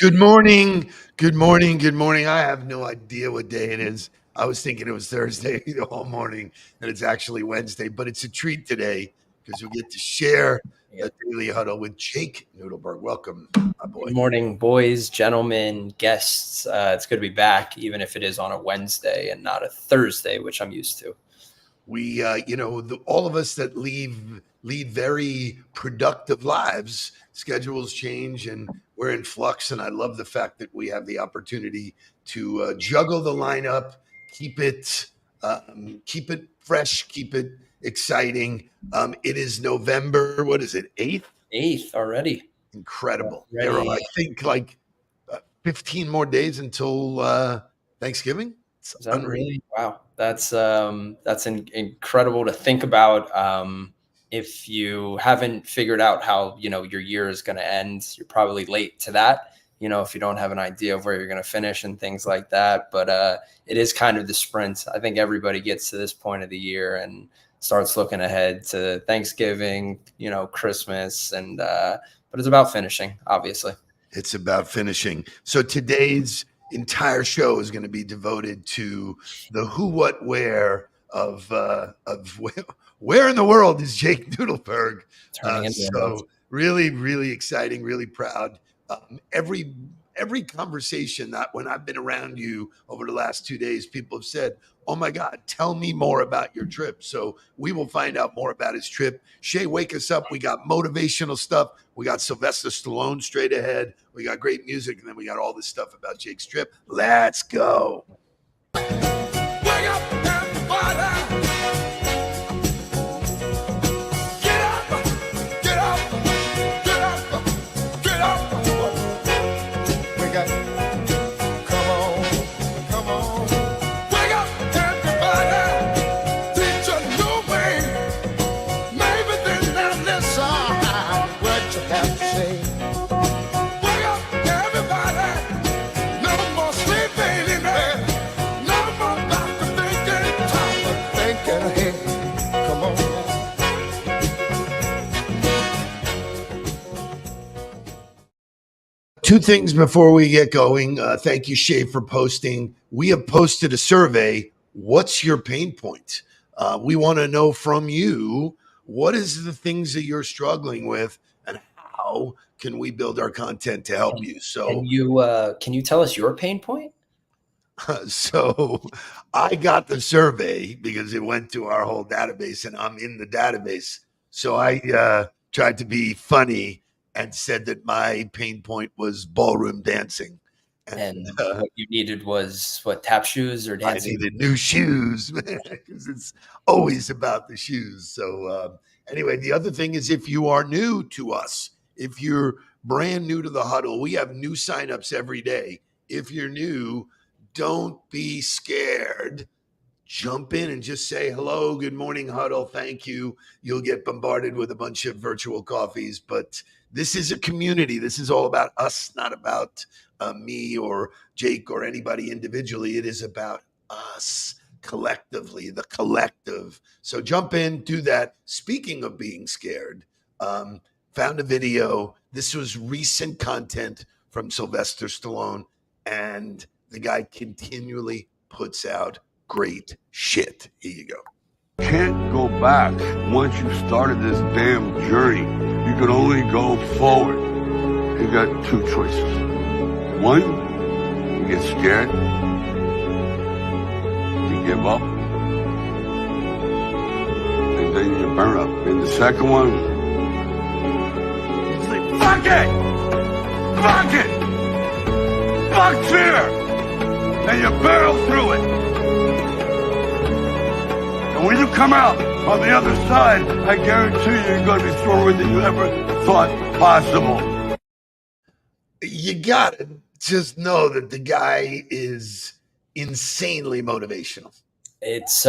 Good morning. Good morning. Good morning. I have no idea what day it is. I was thinking it was Thursday all morning, and it's actually Wednesday, but it's a treat today because we get to share Yeah. the Daily Huddle with Jake Nudelberg. Welcome, my boy. Good morning, boys, gentlemen, guests. It's good to be back, even if it is on a Wednesday and not a Thursday, which I'm used to. We, all of us that lead very productive lives, schedules change and we're in flux. And I love the fact that we have the opportunity to juggle the lineup, keep it fresh, keep it exciting. It is November. What is it? 8th? 8th already. Incredible. There are, Already. I think, 15 more days until Thanksgiving. It's Is that unreal. really? Wow. That's incredible to think about. If you haven't figured out how, your year is going to end, you're probably late to that. If you don't have an idea of where you're going to finish and things like that. But it is kind of the sprint. I think everybody gets to this point of the year and starts looking ahead to Thanksgiving, Christmas, and but it's about finishing, obviously. It's about finishing. So today's entire show is going to be devoted to the who, what, where of where in the world is Jake Nudelberg. Turning into So really, really exciting, really proud. Every conversation that when I've been around you over the last 2 days, people have said, "Oh my God, tell me more about your trip." So we will find out more about his trip. Shay, wake us up. We got motivational stuff. We got Sylvester Stallone straight ahead. We got great music, and then we got all this stuff about Jake's trip. Let's go. Wake up, everybody. Get up, get up, get up, get up. We got, come on. Wake up, everybody. Teach a new way. Maybe then they'll listen what you have to say. Wake up, everybody. No more sleeping in bed. No more about the thinking. Time for thinking ahead. Come on. Two things before we get going. Thank you, Shay, for posting. We have posted a survey. What's your pain point? We want to know from you, what is the things that you're struggling with and how can we build our content to help you? So Can you tell us your pain point? So I got the survey because it went to our whole database and I'm in the database. So I tried to be funny and said that my pain point was ballroom dancing. And what you needed was what, tap shoes or I dancing? needed new shoes, man, because it's always about the shoes. So anyway, the other thing is if you are new to us, if you're brand new to the huddle, we have new signups every day. If you're new, don't be scared. Jump in and just say hello, good morning, huddle. Thank you. You'll get bombarded with a bunch of virtual coffees, but this is a community. This is all about us, not about me or Jake or anybody individually. It is about us collectively, the collective. So jump in, do that. Speaking of being scared, found a video. This was recent content from Sylvester Stallone, and the guy continually puts out great shit. Here you go. Can't go back. Once you've started this damn journey, you can only go forward. You got two choices. One, you get scared, you give up, and then you burn up. And the second one, you say, fuck it! Fuck it! Fuck fear! And you barrel through it. And when you come out on the other side, I guarantee you're going to be stronger than you ever thought possible. You got to just know that the guy is insanely motivational. It's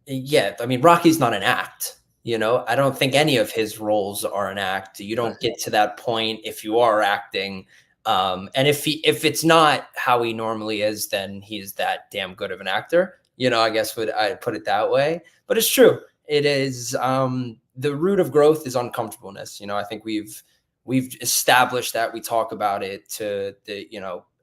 yeah, I mean, Rocky's not an act. I don't think any of his roles are an act. You don't get to that point if you are acting. And if it's not how he normally is, then he's that damn good of an actor. I guess I'd put it that way. But it's true. It is the root of growth is uncomfortableness. I think we've We've established that. We talk about it to the,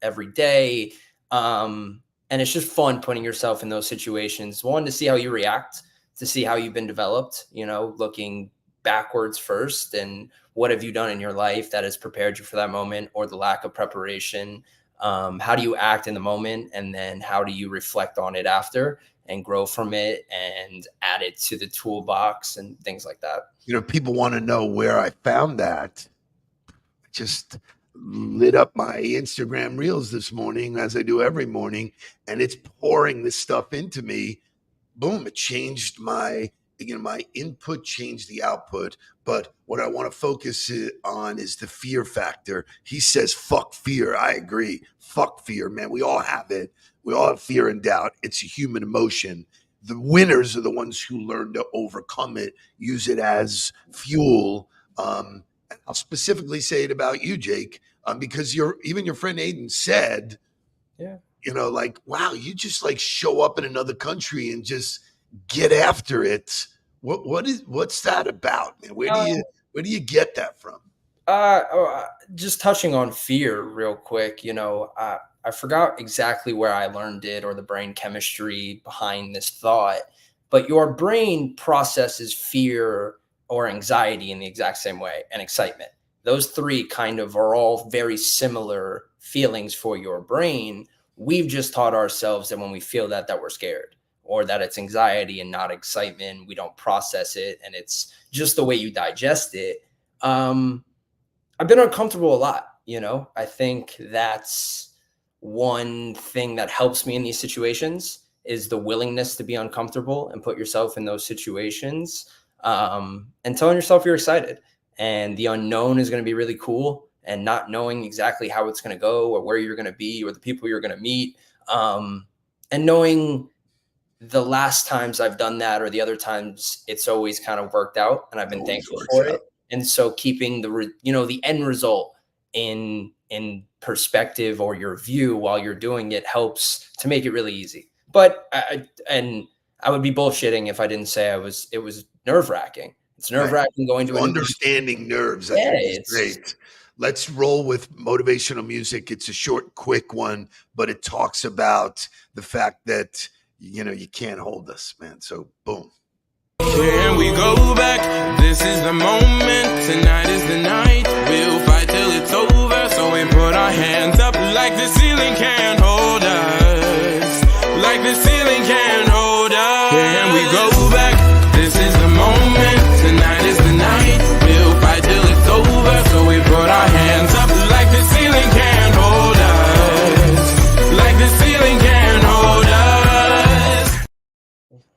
every day. And it's just fun putting yourself in those situations. One, to see how you react, to see how you've been developed, looking backwards first, and what have you done in your life that has prepared you for that moment, or the lack of preparation. How do you act in the moment, and then how do you reflect on it after and grow from it and add it to the toolbox and things like that. People want to know where I found that. Just lit up my Instagram reels this morning, as I do every morning, and it's pouring this stuff into me. Boom, it changed my input, changed the output. But what I want to focus on is the fear factor. He says, fuck fear. I agree. Fuck fear, man. We all have it. We all have fear and doubt. It's a human emotion. The winners are the ones who learn to overcome it, use it as fuel. And I'll specifically say it about you, Jake, because even your friend Aiden said, yeah, wow, you just show up in another country and just get after it. What's that about, man? Where do you get that from? Just touching on fear real quick, I forgot exactly where I learned it or the brain chemistry behind this thought, but your brain processes fear or anxiety in the exact same way, and excitement. Those three kind of are all very similar feelings for your brain. We've just taught ourselves that when we feel that we're scared, or that it's anxiety and not excitement. We don't process it, and it's just the way you digest it. I've been uncomfortable a lot. I think that's one thing that helps me in these situations, is the willingness to be uncomfortable and put yourself in those situations, and telling yourself you're excited, and the unknown is going to be really cool, and not knowing exactly how it's going to go or where you're going to be or the people you're going to meet. And knowing the last times I've done that, or the other times, it's always kind of worked out, and I've been thankful for it. And so keeping the end result in perspective, or your view while you're doing it, helps to make it really easy. But I would be bullshitting if I didn't say it was nerve-wracking. It's nerve-wracking going to understanding nerves. I think it's great. Let's roll with motivational music. It's a short, quick one, but it talks about the fact that you can't hold us, man. So boom. Can we go back? This is the moment. Tonight is the night. We'll fight till it's over. So we put our hands up like the ceiling can't hold us. Like the ceiling can't hold us. Can we go back? This is the moment. Tonight is the night. We'll fight till it's over. So we put our hands up like the ceiling can't hold us. Like the ceiling can't hold us.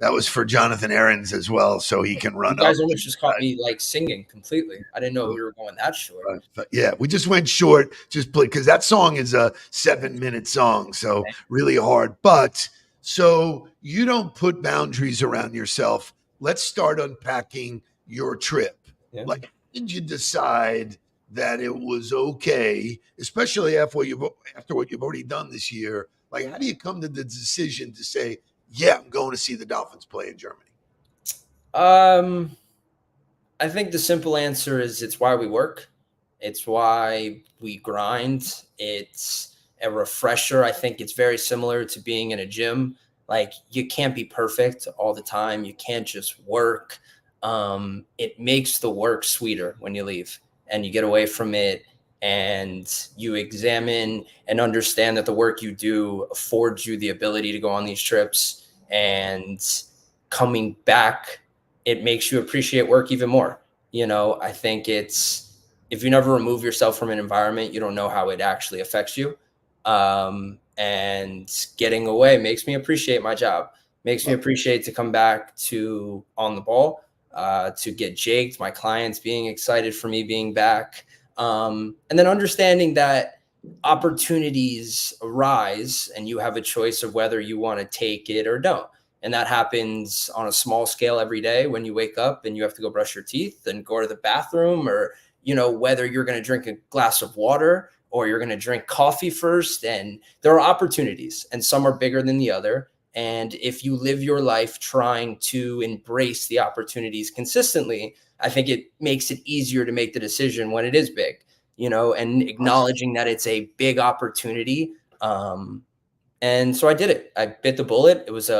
That was for Jonathan Aarons as well, so he can run. You guys almost just caught me singing completely. I didn't know we were going that short. But yeah, we just went short, just because that song is a 7-minute song, so really hard. But so you don't put boundaries around yourself. Let's start unpacking your trip. Yeah. How did you decide that it was okay, especially after what you've already done this year? How do you come to the decision to say, yeah, I'm going to see the Dolphins play in Germany? I think the simple answer is it's why we work. It's why we grind. It's a refresher. I think it's very similar to being in a gym. You can't be perfect all the time. You can't just work. It makes the work sweeter when you leave and you get away from it, and you examine and understand that the work you do affords you the ability to go on these trips. And coming back, it makes you appreciate work even more. I think if you never remove yourself from an environment, you don't know how it actually affects you. And getting away makes me appreciate my job, makes me appreciate to come back to on the ball, to get jaked, my clients being excited for me being back. And then understanding that opportunities arise and you have a choice of whether you want to take it or don't. And that happens on a small scale every day when you wake up and you have to go brush your teeth and go to the bathroom, or, whether you're going to drink a glass of water or you're going to drink coffee first. And there are opportunities, and some are bigger than the other. And if you live your life trying to embrace the opportunities consistently, I think it makes it easier to make the decision when it is big, and acknowledging that it's a big opportunity. And so I did it. I bit the bullet. It was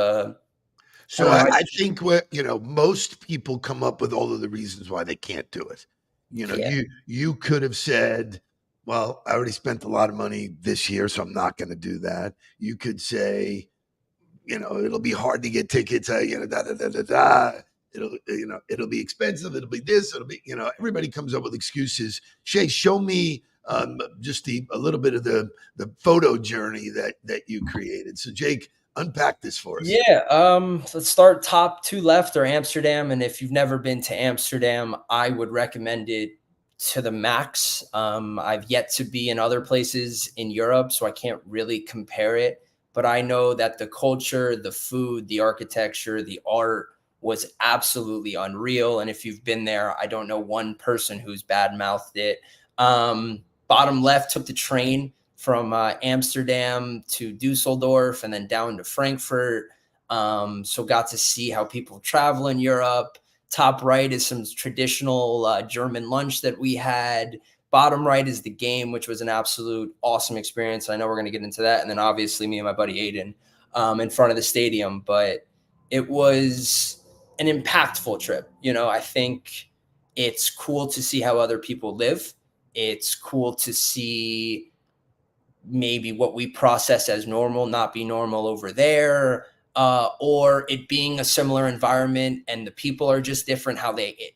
So I think most people come up with all of the reasons why they can't do it. Yeah. You could have said, well, I already spent a lot of money this year, so I'm not going to do that. You could say, it'll be hard to get tickets, da da da da da. It'll be expensive. It'll be this. It'll be, everybody comes up with excuses. Shay, show me just a little bit of the photo journey that you created. So Jake, unpack this for us. Yeah. Let's start top two left or Amsterdam. And if you've never been to Amsterdam, I would recommend it to the max. I've yet to be in other places in Europe, so I can't really compare it. But I know that the culture, the food, the architecture, the art was absolutely unreal. And if you've been there, I don't know one person who's bad-mouthed it. Bottom left, took the train from Amsterdam to Dusseldorf and then down to Frankfurt. So got to see how people travel in Europe. Top right is some traditional German lunch that we had. Bottom right is the game, which was an absolute awesome experience. I know we're going to get into that. And then obviously me and my buddy Aiden in front of the stadium. But it was an impactful trip. I think it's cool to see how other people live. It's cool to see maybe what we process as normal not be normal over there, or it being a similar environment and the people are just different, how they,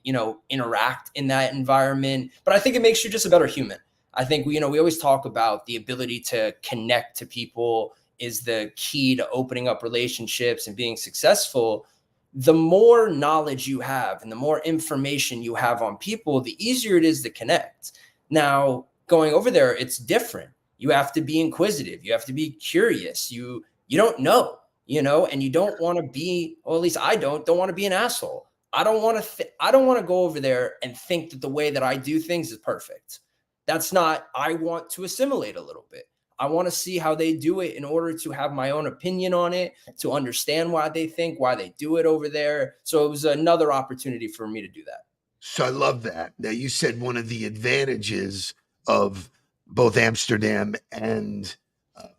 interact in that environment. But I think it makes you just a better human. I think we always talk about the ability to connect to people is the key to opening up relationships and being successful. The more knowledge you have and the more information you have on people, the easier it is to connect. Now, going over there, it's different. You have to be inquisitive. You have to be curious. You don't know, and you don't want to be, or at least I don't want to be an asshole. I don't want to go over there and think that the way that I do things is perfect. That's not, I want to assimilate a little bit. I want to see how they do it in order to have my own opinion on it, to understand why they think, why they do it over there. So it was another opportunity for me to do that. So I love that. Now, you said one of the advantages of both Amsterdam and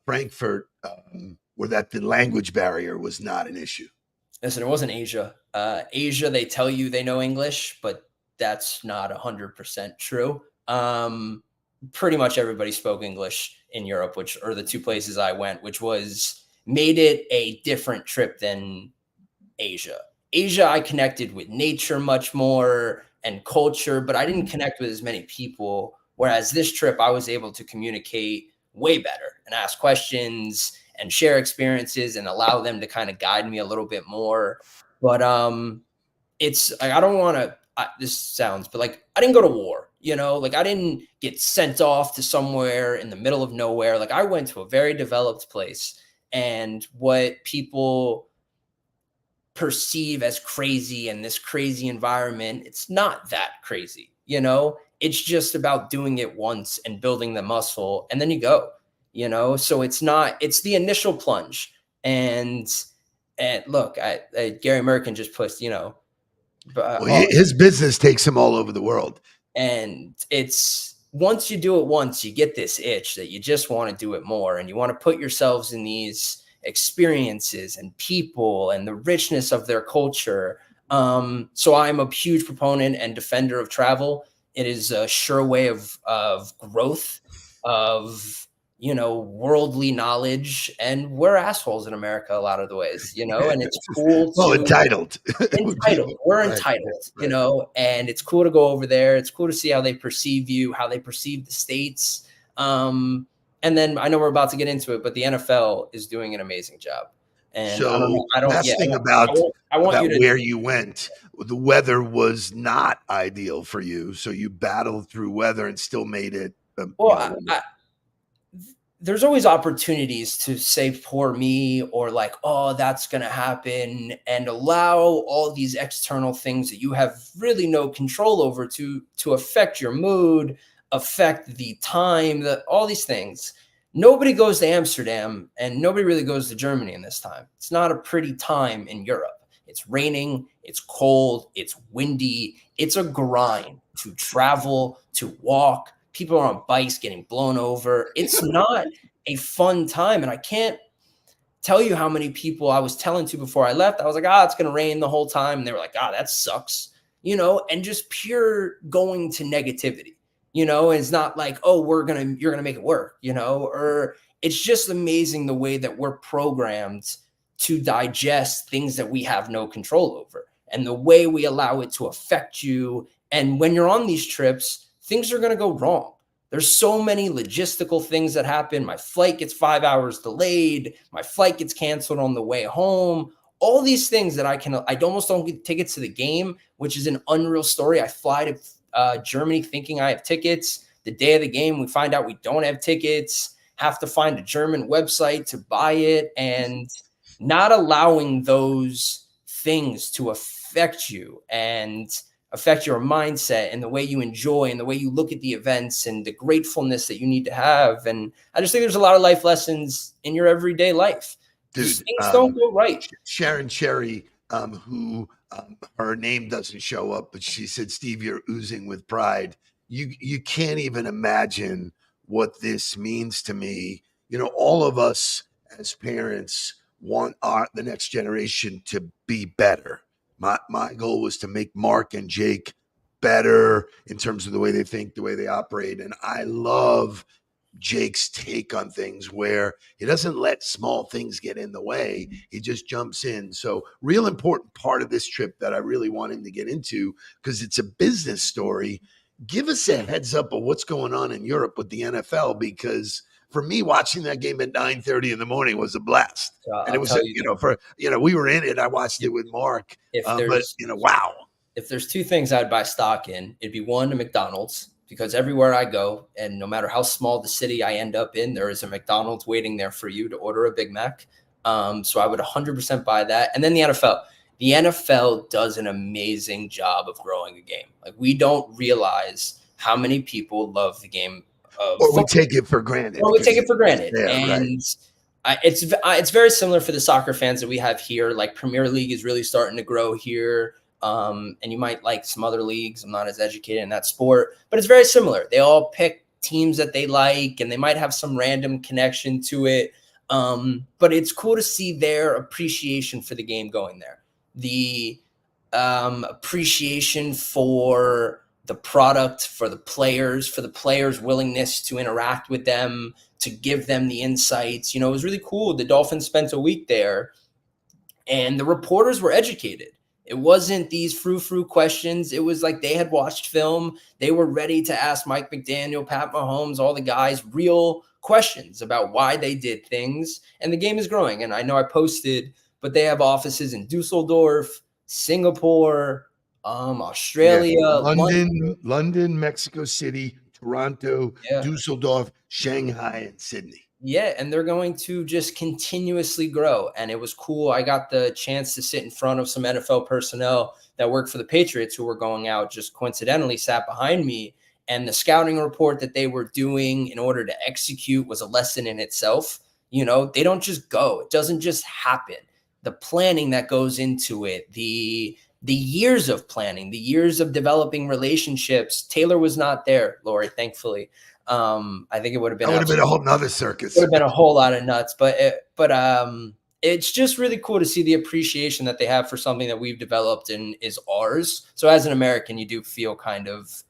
Frankfurt were that the language barrier was not an issue. Listen, it wasn't Asia. Asia, they tell you they know English, but that's not 100% true. Pretty much everybody spoke English in Europe, which are the two places I went, which made it a different trip than Asia. Asia, I connected with nature much more and culture, but I didn't connect with as many people. Whereas this trip, I was able to communicate way better and ask questions and share experiences and allow them to kind of guide me a little bit more. But it's like, I don't want to, this sounds, but like, I didn't go to war, like I didn't get sent off to somewhere in the middle of nowhere. Like I went to a very developed place, and what people perceive as crazy and this crazy environment, it's not that crazy, it's just about doing it once and building the muscle, and then you go, so it's the initial plunge. And look, Gary Merkin just put, his business takes him all over the world. And it's, once you do it once, you get this itch that you just want to do it more, and you want to put yourselves in these experiences and people and the richness of their culture. So I'm a huge proponent and defender of travel. It is a sure way of growth, of, worldly knowledge. And we're assholes in America a lot of the ways, and it's cool. Entitled. We're entitled, and it's cool to go over there. It's cool to see how they perceive you, how they perceive the States. And then I know we're about to get into it, but the NFL is doing an amazing job. And so last thing about where you went, the weather was not ideal for you. So you battled through weather and still made it. There's always opportunities to say poor me, or like, oh, that's going to happen, and allow all these external things that you have really no control over to affect your mood, affect the time, all these things. nobody goes to Amsterdam and nobody really goes to Germany in this time. It's not a pretty time in Europe. It's raining, it's cold, it's windy. It's a grind to travel, to walk. People are on bikes getting blown over. It's not a fun time. And I can't tell you how many people I was telling to before I left. I was like, it's going to rain the whole time. And they were like, that sucks, and just pure going to negativity, it's not like, you're going to make it work, or it's just amazing the way that we're programmed to digest things that we have no control over and the way we allow it to affect you. And when you're on these trips, things are going to go wrong. There's so many logistical things that happen. My flight gets 5 hours delayed. My flight gets canceled on the way home. All these things that I almost don't get tickets to the game, which is an unreal story. I fly to Germany thinking I have tickets. The day of the game, we find out we don't have tickets, have to find a German website to buy it, and not allowing those things to affect you and affect your mindset and the way you enjoy and the way you look at the events and the gratefulness that you need to have. And I just think there's a lot of life lessons in your everyday life. Dude, things don't go right. Sharon Cherry, who her name doesn't show up, but she said, Steve, you're oozing with pride. You can't even imagine what this means to me. All of us as parents want the next generation to be better. My goal was to make Mark and Jake better in terms of the way they think, the way they operate. And I love Jake's take on things where he doesn't let small things get in the way. He just jumps in. So real important part of this trip that I really want him to get into, because it's a business story. Give us a heads up of what's going on in Europe with the NFL, because for me, watching that game at 9:30 in the morning was a blast. And it was, we were in it. I watched it with Mark, but wow. If there's two things I'd buy stock in, it'd be one, a McDonald's, because everywhere I go, and no matter how small the city I end up in, there is a McDonald's waiting there for you to order a Big Mac. So I would 100% buy that. And then the NFL. The NFL does an amazing job of growing a game. Like, we don't realize how many people love the game. Or we take it for granted. Yeah, and right. It's very similar for the soccer fans that we have here. Like, Premier League is really starting to grow here. And you might like some other leagues. I'm not as educated in that sport, but it's very similar. They all pick teams that they like, and they might have some random connection to it. But it's cool to see their appreciation for the game going there. The appreciation for the product, for the players' willingness to interact with them, to give them the insights. It was really cool. The Dolphins spent a week there, and the reporters were educated. It wasn't these frou-frou questions. It was like they had watched film. They were ready to ask Mike McDaniel, Pat Mahomes, all the guys, real questions about why they did things. And the game is growing. And I know I posted, but they have offices in Dusseldorf, Singapore, Australia, London, Mexico City, Toronto, Dusseldorf, Shanghai, and Sydney. Yeah, and they're going to just continuously grow. And it was cool. I got the chance to sit in front of some NFL personnel that work for the Patriots who were going out, just coincidentally sat behind me. And the scouting report that they were doing in order to execute was a lesson in itself. They don't just go. It doesn't just happen. The planning that goes into it, the years of planning, the years of developing relationships. Taylor was not there, Lori, thankfully. I think it would have been a whole nother circus. Would have been a whole lot of nuts, but it's just really cool to see the appreciation that they have for something that we've developed and is ours. So as an American, you do feel kind of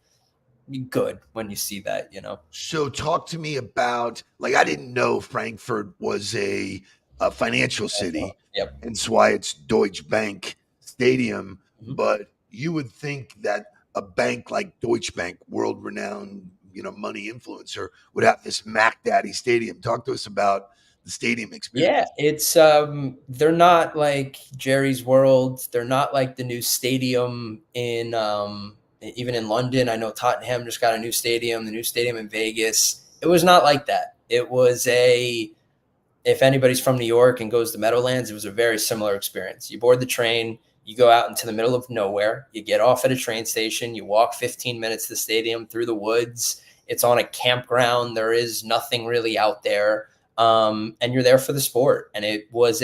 good when you see that, So talk to me about, I didn't know Frankfurt was a financial city. Yep. And that's why it's Deutsche Bank Stadium. Mm-hmm. But you would think that a bank like Deutsche Bank, world-renowned, money influencer, would have this Mac Daddy Stadium. Talk to us about the stadium experience. Yeah, it's they're not like Jerry's World. They're not like the new stadium in even in London. I know Tottenham just got a new stadium, the new stadium in Vegas. It was not like that. It was if anybody's from New York and goes to Meadowlands, it was a very similar experience. You board the train, you go out into the middle of nowhere, you get off at a train station, you walk 15 minutes to the stadium through the woods. It's on a campground. There is nothing really out there. And you're there for the sport. And it was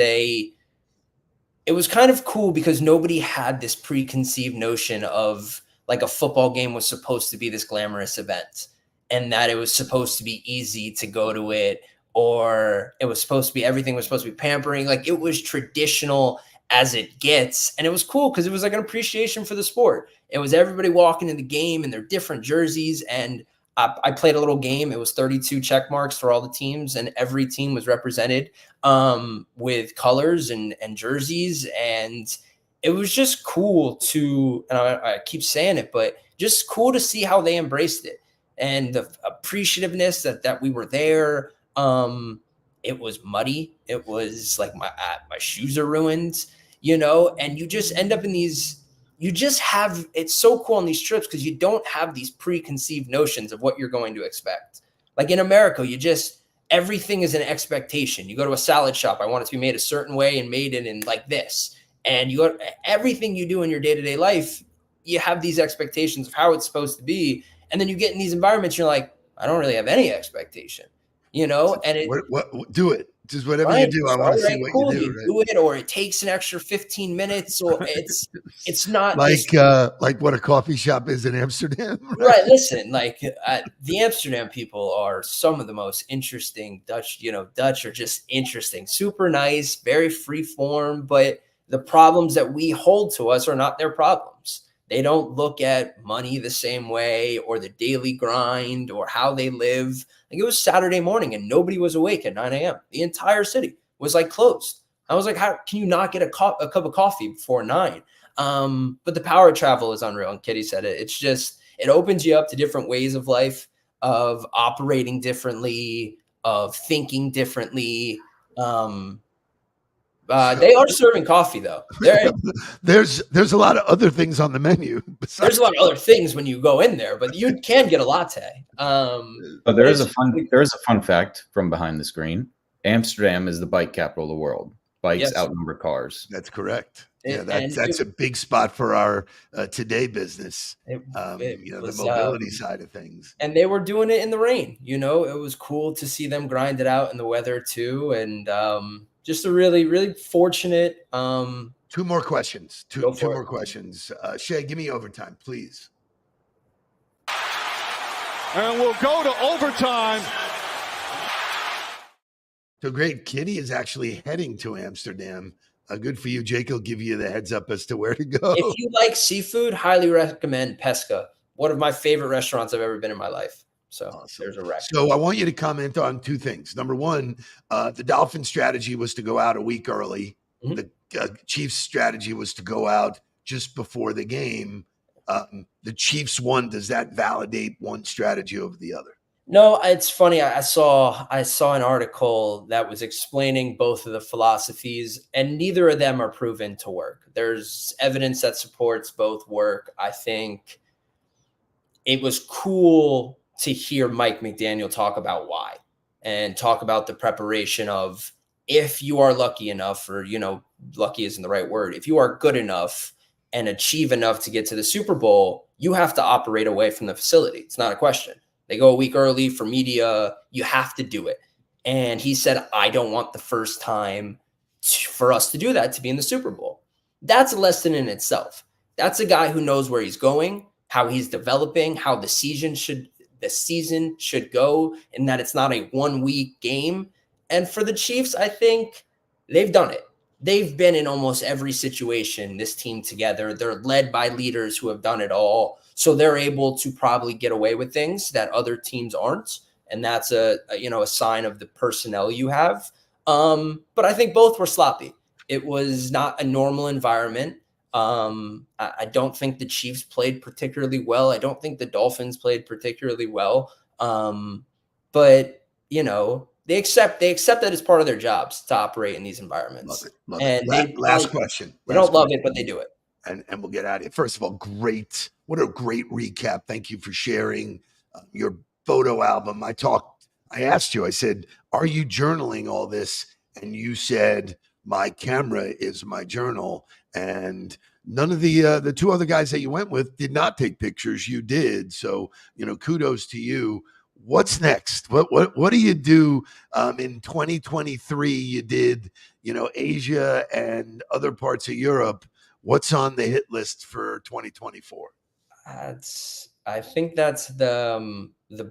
kind of cool because nobody had this preconceived notion of like a football game was supposed to be this glamorous event and that it was supposed to be easy to go to it, or it was supposed to be, everything was supposed to be pampering. Like it was traditional as it gets. And it was cool because it was like an appreciation for the sport. It was everybody walking in the game in their different jerseys. And I played a little game. It was 32 check marks for all the teams, and every team was represented with colors and jerseys. And it was just cool to, and I keep saying it, but just cool to see how they embraced it and the appreciativeness that we were there. It was muddy. It was like my shoes are ruined, and you just end up in these, it's so cool on these trips because you don't have these preconceived notions of what you're going to expect. Like in America, everything is an expectation. You go to a salad shop, I want it to be made a certain way and made in like this. And everything you do in your day-to-day life, you have these expectations of how it's supposed to be. And then you get in these environments, you're like, I don't really have any expectation, and what do it. Just whatever you do, I want to see what you do. Right? Do it, or it takes an extra 15 minutes, or it's not like what a coffee shop is in Amsterdam. Right. Listen, like the Amsterdam people are some of the most interesting. Dutch are just interesting, super nice, very free form, but the problems that we hold to us are not their problems. They don't look at money the same way, or the daily grind, or how they live. Like it was Saturday morning and nobody was awake at 9 a.m. The entire city was like closed. I was like, how can you not get a cup of coffee before 9? But the power of travel is unreal. And Kitty said it. It's just, it opens you up to different ways of life, of operating differently, of thinking differently. They are serving coffee though. There's a lot of other things on the menu. There's a lot of other things when you go in there, but you can get a latte. But there is a fun fact from behind the screen. Amsterdam is the bike capital of the world. Bikes outnumber cars. That's correct. Yeah, that's a big spot for our Today business. The mobility side of things. And they were doing it in the rain. It was cool to see them grind it out in the weather too. And just a really, really fortunate. Two more questions. Two more questions. Shay, give me overtime, please. And we'll go to overtime. So great. Kitty is actually heading to Amsterdam. Good for you. Jake will give you the heads up as to where to go. If you like seafood, highly recommend Pesca. One of my favorite restaurants I've ever been in my life. So awesome. There's a record. So I want you to comment on two things. Number one, the Dolphins' strategy was to go out a week early. Mm-hmm. The Chiefs' strategy was to go out just before the game. The Chiefs won. Does that validate one strategy over the other? No, it's funny. I saw an article that was explaining both of the philosophies, and neither of them are proven to work. There's evidence that supports both work. I think it was cool to hear Mike McDaniel talk about why, and talk about the preparation of, if you are lucky enough, or, lucky isn't the right word. If you are good enough and achieve enough to get to the Super Bowl, you have to operate away from the facility. It's not a question. They go a week early for media. You have to do it. And he said, I don't want the first time for us to do that to be in the Super Bowl. That's a lesson in itself. That's a guy who knows where he's going, how he's developing, how the season should go, and that it's not a 1 week game. And for the Chiefs, I think they've done it. They've been in almost every situation, this team together. They're led by leaders who have done it all. So they're able to probably get away with things that other teams aren't. And that's a sign of the personnel you have. But I think both were sloppy. It was not a normal environment. I don't think the Chiefs played particularly well. I don't think the Dolphins played particularly well. But they accept that it's part of their jobs to operate in these environments. Love it. Last question. They don't love it, but they do it. And we'll get out of it. First of all, what a great recap. Thank you for sharing your photo album. I asked you, I said, are you journaling all this? And you said, my camera is my journal. And none of the two other guys that you went with did not take pictures. You did. So, kudos to you. what's next? What do you do in 2023? You did, Asia and other parts of Europe. What's on the hit list for 2024? I think that's the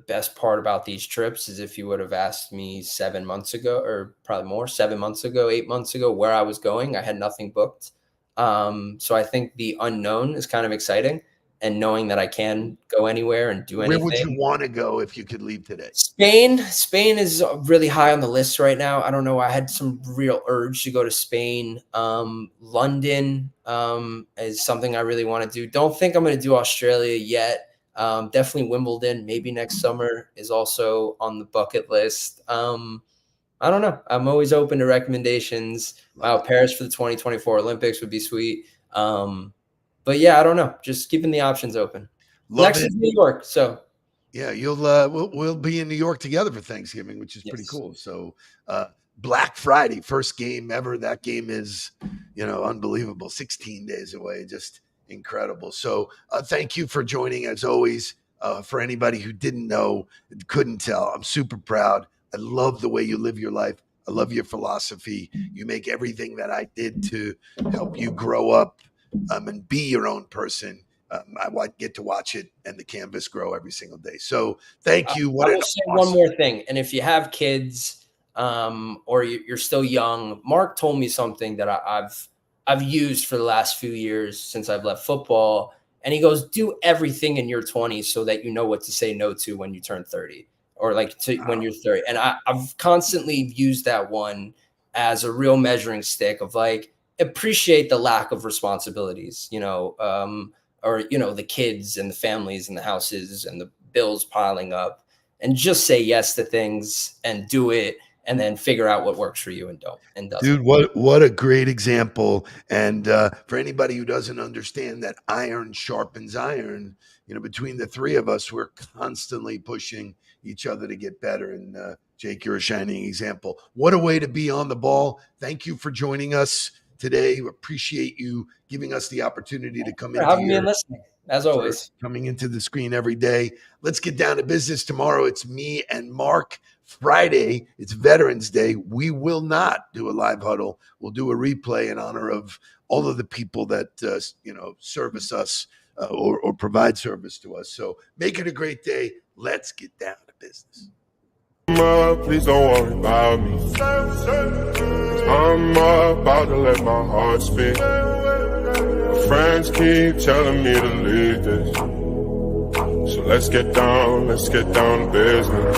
best part about these trips is if you would have asked me 7 months ago, or probably more, 7 months ago, 8 months ago, where I was going, I had nothing booked. So I think the unknown is kind of exciting, and knowing that I can go anywhere and do anything. Where would you want to go if you could leave today? Spain is really high on the list right now. I don't know. I had some real urge to go to Spain. London is something I really want to do. Don't think I'm going to do Australia yet. Definitely Wimbledon, maybe next summer, is also on the bucket list. I don't know. I'm always open to recommendations. Wow, Paris for the 2024 Olympics would be sweet. But yeah, I don't know. Just keeping the options open. Next is New York. So yeah, we'll be in New York together for Thanksgiving, which is pretty cool. So Black Friday, first game ever. That game is, unbelievable. 16 days away, just incredible. So thank you for joining as always. For anybody who didn't know, couldn't tell, I'm super proud. I love the way you live your life. I love your philosophy. You make everything that I did to help you grow up and be your own person. I get to watch it and the canvas grow every single day. So thank you. I will say one more thing. And if you have kids or you're still young, Mark told me something that I've used for the last few years since I've left football. And he goes, do everything in your 20s so that you know what to say no to when you turn 30 or when you're 30. And I've constantly used that one as a real measuring stick of appreciate the lack of responsibilities, or, the kids and the families and the houses and the bills piling up, and just say yes to things and do it, and then figure out what works for you and doesn't. Dude, what a great example. And for anybody who doesn't understand that iron sharpens iron, between the three of us, we're constantly pushing each other to get better. And Jake, you're a shining example. What a way to be on the ball. Thank you for joining us today. Appreciate you giving us the opportunity to come in. Having me and listening, as always. Coming into the screen every day. Let's get down to business. Tomorrow, it's me and Mark. Friday, it's Veterans Day. We will not do a live huddle. We'll do a replay in honor of all of the people that service us or provide service to us. So make it a great day. Let's get down to business. Please don't worry about me. I'm about to let my heart speak. My friends keep telling me to leave this. So let's get down to business.